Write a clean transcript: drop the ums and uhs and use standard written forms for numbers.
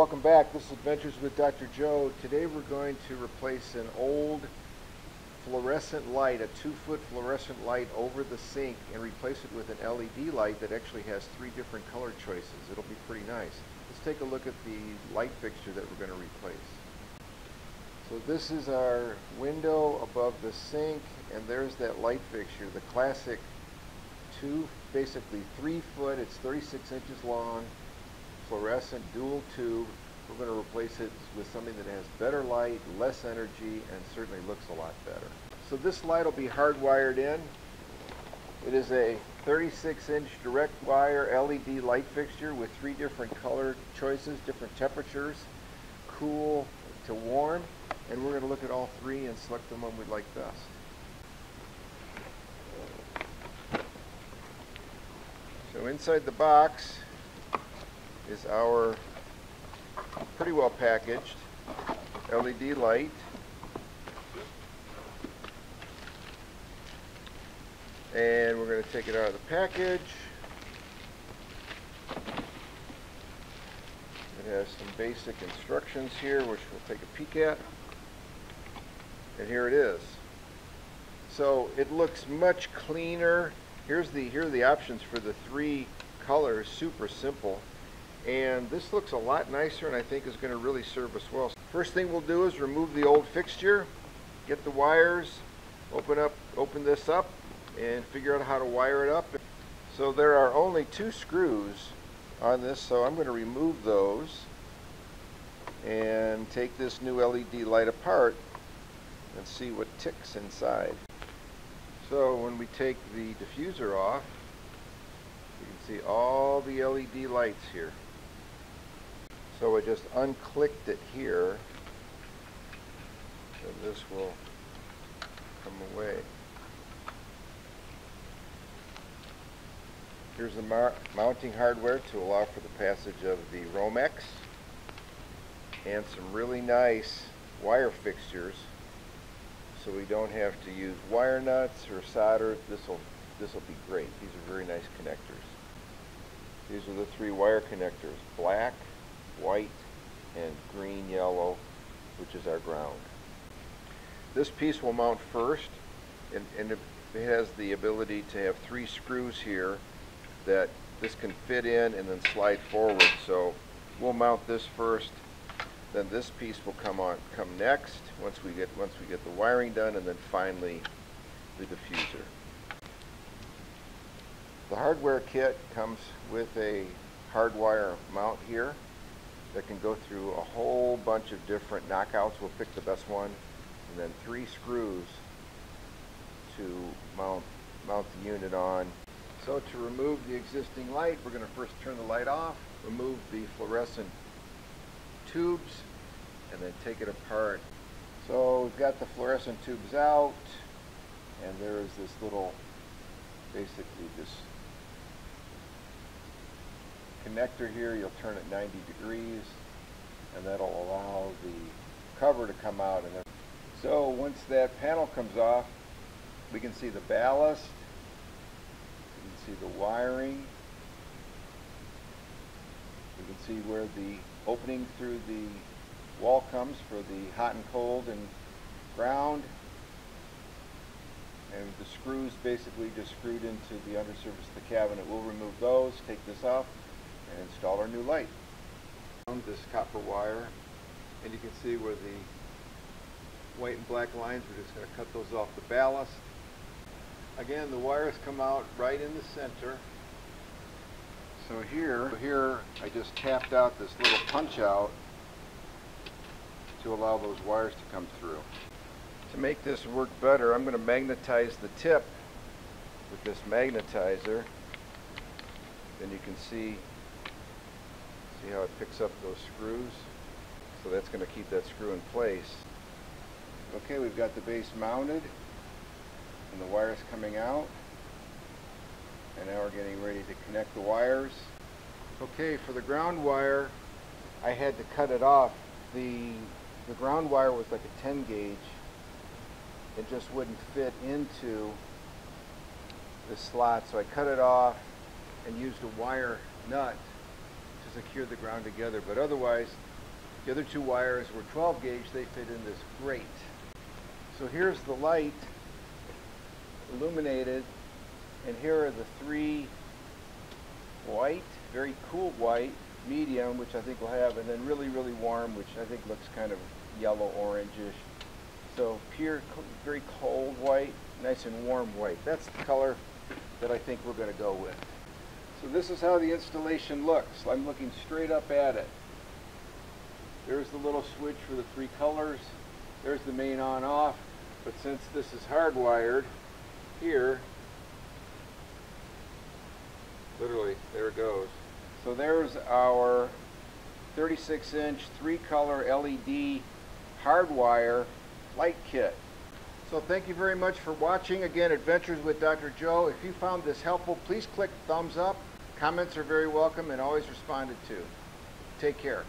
welcome back. This is Adventures with Dr. Joe. Today we're going to replace an old fluorescent light, a 2-foot fluorescent light over the sink, and replace it with an LED light that actually has 3 different color choices. It'll be pretty nice. Let's take a look at the light fixture that we're going to replace. So this is our window above the sink, and there's that light fixture, the classic basically 3-foot, it's 36 inches long, fluorescent dual tube. We're going to replace it with something that has better light, less energy, and certainly looks a lot better. So this light will be hardwired in. It is a 36-inch direct wire LED light fixture with 3 different color choices, different temperatures, cool to warm, and we're going to look at all 3 and select the one we like best. So inside the box is our pretty well packaged LED light. And we're going to take it out of the package. It has some basic instructions here, which we'll take a peek at. And here it is. So it looks much cleaner. Here are the options for the 3 colors, super simple. And this looks a lot nicer, and I think is going to really serve us well. First thing we'll do is remove the old fixture, get the wires, open this up, and figure out how to wire it up. So there are only 2 screws on this, so I'm going to remove those and take this new LED light apart and see what ticks inside. So when we take the diffuser off, you can see all the LED lights here. So I just unclicked it here, so this will come away. Here's the mounting hardware to allow for the passage of the Romex, and some really nice wire fixtures, so we don't have to use wire nuts or solder. This will be great. These are very nice connectors. These are the 3 wire connectors: black, white, and green yellow, which is our ground. This piece will mount first, and it has the ability to have 3 screws here that this can fit in and then slide forward. So we'll mount this first, then this piece will come next once we get the wiring done, and then finally the diffuser. The hardware kit comes with a hardwire mount here that can go through a whole bunch of different knockouts. We'll pick the best one, and then 3 screws to mount the unit on. So to remove the existing light, we're going to first turn the light off, remove the fluorescent tubes, and then take it apart. So we've got the fluorescent tubes out, and there is this little, basically this connector here. You'll turn it 90 degrees, and that'll allow the cover to come out. And then, so once that panel comes off, we can see the ballast, we can see the wiring, we can see where the opening through the wall comes for the hot and cold and ground, and the screws basically just screwed into the undersurface of the cabinet. We'll remove those, take this off, and install our new light. This copper wire, and you can see where the white and black lines, we're just going to cut those off the ballast. Again, the wires come out right in the center. So here I just tapped out this little punch out to allow those wires to come through. To make this work better, I'm going to magnetize the tip with this magnetizer. Then you can see how it picks up those screws. So that's going to keep that screw in place. Okay, we've got the base mounted and the wires coming out. And now we're getting ready to connect the wires. Okay, for the ground wire, I had to cut it off. The ground wire was like a 10 gauge. It just wouldn't fit into the slot, so I cut it off and used a wire nut to secure the ground together. But otherwise, The other two wires were 12 gauge. They fit in this grate. So here's the light illuminated, and here are the three white, very cool white, medium, which I think we'll have, and then really, really warm, which I think looks kind of yellow orangish. So pure, very cold white, nice and warm white. That's the color that I think we're going to go with. So this is how the installation looks. I'm looking straight up at it. There's the little switch for the three colors. There's the main on-off. But since this is hardwired here, literally, there it goes. So there's our 36-inch, three-color LED hardwire light kit. So thank you very much for watching. Again, Adventures with Dr. Joe. If you found this helpful, please click thumbs up. Comments are very welcome and always responded to. Take care.